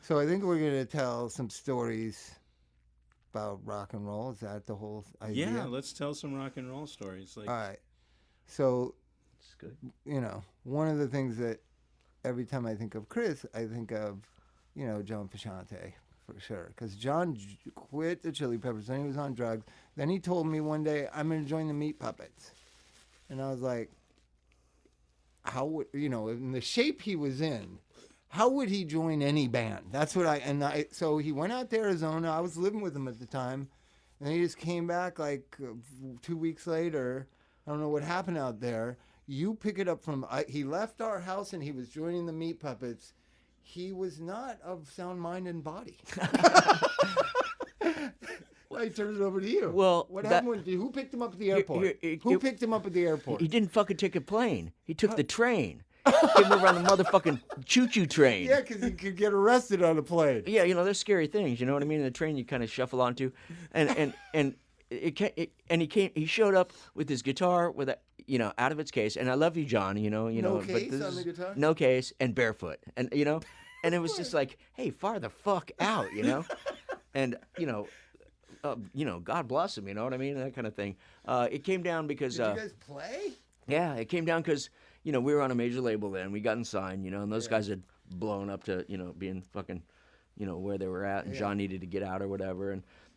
So I think we're gonna tell some stories about rock and roll. Is that the whole Yeah, idea? let's tell some rock and roll stories. All Like, right. So It's good. one of the things that every time I think of Chris, I think of, John Frusciante for sure. Because John quit the Chili Peppers, then he was on drugs. Then he told me one day, I'm going to join the Meat Puppets. And I was like, how would, in the shape he was in, how would he join any band? That's what so he went out to Arizona. I was living with him at the time. And he just came back like 2 weeks later. I don't know what happened out there. You pick it up from. He left our house and he was joining the Meat Puppets. He was not of sound mind and body. I turn it over to you. Well, what happened? Who picked him up at the airport? Who picked him up at the airport? He didn't fucking take a plane. He took the train. Came over on the motherfucking choo-choo train. Yeah, because he could get arrested on a plane. Yeah, there's scary things. You know what I mean? In the train, you kind of shuffle onto, and he showed up with his guitar with out of its case. And I love you, John. No but case this on the is- guitar? no case and barefoot, and and it was just like, hey, far the fuck out, and God bless him. You know what I mean? That kind of thing. It came down because Did you guys play? yeah, it came down because we were on a major label then. We gotten signed, and those guys had blown up to being fucking, where they were at, and John needed to get out or whatever,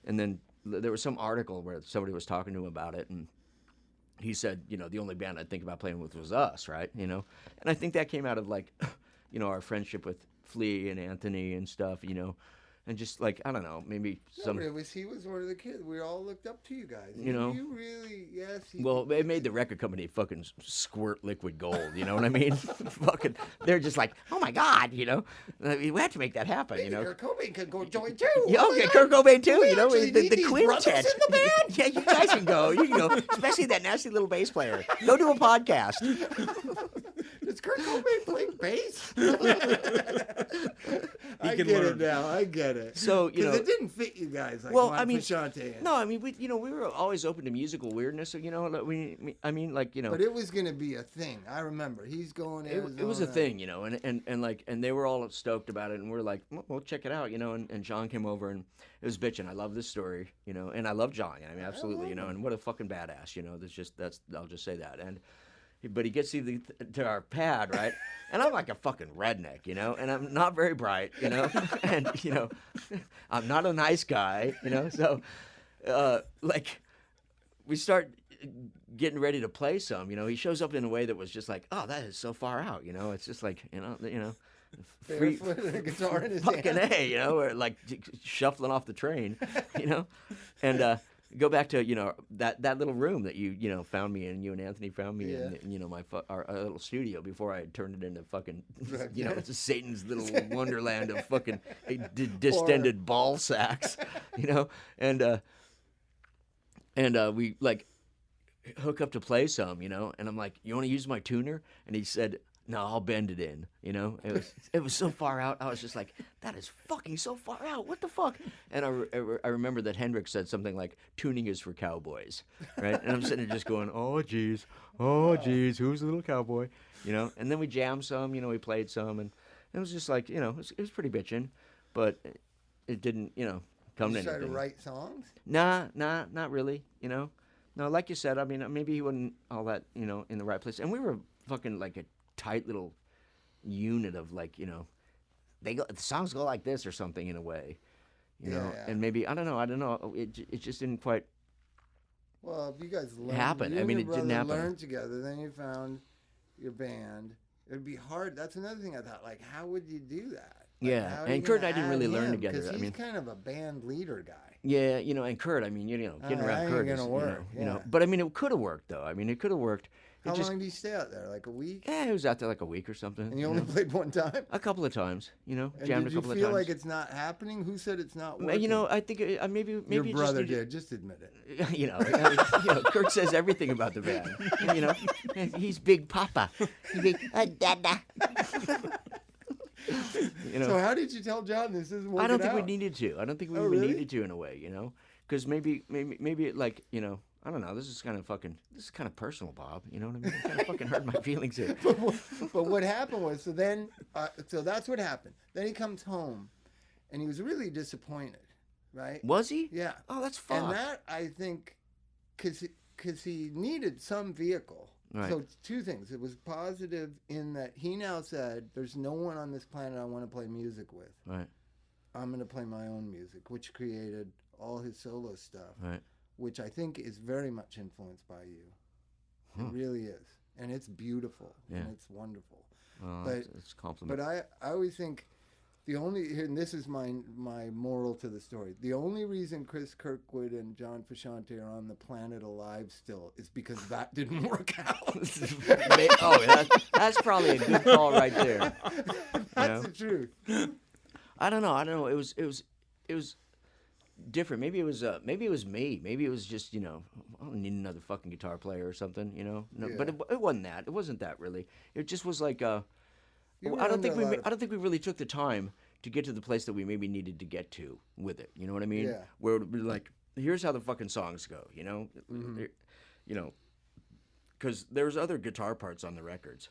and then there was some article where somebody was talking to him about it, and he said, the only band I'd think about playing with was us, right? And I think that came out of like, our friendship with Flea and Anthony and stuff, and just like I don't know, maybe some. No, he was one of the kids. We all looked up to you guys. You know? You really, yes. Well, it made the record company fucking squirt liquid gold. You know what I mean? Fucking, they're just like, oh my god, I mean, we have to make that happen. Kurt Cobain could go join too. Yeah, okay, Kurt Cobain too. We actually The need these brothers quintet. in the band. Yeah, you guys can go. You can go, especially that nasty little bass player. Go do a podcast. Does Kurt Cobain play bass? I can get learn. it now. I get it. So, because it didn't fit you guys. Like Well, Juan I mean, Frusciante. no, I mean, we were always open to musical weirdness. So, I mean, like, But it was gonna be a thing. I remember. He's going. it was a thing, and they were all stoked about it, and we're like, well, check it out, and John came over, and it was bitching. I love this story, and I love John. I mean, absolutely, and what a fucking badass, I'll just say that, but he gets to our pad, right? And I'm like a fucking redneck, and I'm not very bright, and I'm not a nice guy, so like we start getting ready to play some, he shows up in a way that was just like, oh, that is so far out, it's just like, free barefoot and a guitar in his fucking hand. or like shuffling off the train, and go back to that little room that you found me in, you and Anthony found me in, our little studio before I turned it into fucking it's Satan's little wonderland of fucking distended ball sacks, and we like hook up to play some, and I'm like, you want to use my tuner? And he said, no, I'll bend it in. It was so far out. I was just like, that is fucking so far out. What the fuck? And I remember that Hendrix said something like, tuning is for cowboys, right? And I'm sitting there just going, oh geez, who's the little cowboy? And then we jammed some. We played some, and it was just like, it was pretty bitchin', but it didn't, come to You try anything. to write songs. Nah, not really. No, like you said, I mean, maybe he wasn't all that, in the right place. And we were fucking like a tight little unit of like, the songs go like this or something in a way, Yeah. and maybe, I don't know. It just didn't quite. Well, if you guys learned, happened. you I and mean, your it didn't brother happen. learned together, then you found your band. It'd be hard. That's another thing I thought. Like, how would you do that? Like, Yeah, how are you and Kurt gonna and I didn't add really learn him? together. 'Cause I he's mean, kind of a band leader guy. yeah, and Kurt, I mean, getting that around ain't Kurt gonna is, work, yeah. but I mean, it could have worked though. I mean, it could have worked. It How just, long do you stay out there? Like a week? it was out there like a week or something. And you only played one time? a couple of times, And jammed did a you couple of feel times. like it's not happening? Who said it's not working? I think maybe your it just brother needed- did. Just admit it. Kurt says everything about the band. He's Big Papa. He's big Dada. So how did you tell John this isn't working I don't think out? we needed to. I don't think we Oh, even really? needed to in a way, because maybe it like I don't know. This is kind of personal, Bob. You know what I mean? It kind of fucking hurt my feelings here. But what happened was, so that's what happened. Then he comes home, and he was really disappointed, right? Was he? Yeah. Oh, that's fucked. And that, I think, because he needed some vehicle. Right. So two things. It was positive in that he now said, there's no one on this planet I want to play music with. Right. I'm going to play my own music, which created all his solo stuff, Right. which I think is very much influenced by you. Huh. It really is. And it's beautiful. Yeah. And it's wonderful. Well, it's a compliment. But I always think the only, and this is my moral to the story, the only reason Chris Kirkwood and John Frusciante are on the planet alive still is because that didn't work out. That's probably a good call right there. That's the truth. I don't know. It was different. Maybe it was me. Maybe it was just, I don't need another fucking guitar player or something, No, Yeah. but it wasn't that. It wasn't that really. It just was like You were I don't under think a lot of- I don't think we really took the time to get to the place that we maybe needed to get to with it. You know what I mean? Yeah. Where it would be like, here's how the fucking songs go. Because there's other guitar parts on the records.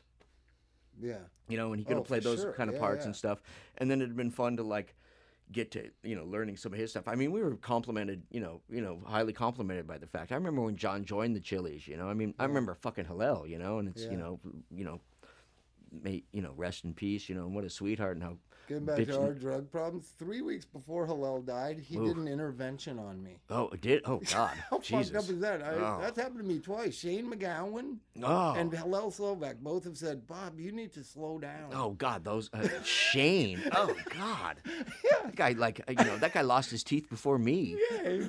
Yeah. And he could have for played those sure. kind of Yeah, parts yeah. and stuff. And then it'd been fun to like get to learning some of his stuff. I mean, we were complimented, highly complimented by the fact. I remember when John joined the Chili's. I remember fucking Hillel. And it's may rest in peace. And what a sweetheart and how. Getting back to our drug problems, 3 weeks before Hillel died, he did an intervention on me. Oh, it did? Oh, God. How Jesus. fucked up is that? Oh. That's happened to me twice. Shane McGowan Oh. and Hillel Slovak both have said, Bob, you need to slow down. Oh God, those Shane. Oh God. Yeah. That guy, that guy lost his teeth before me. Yeah,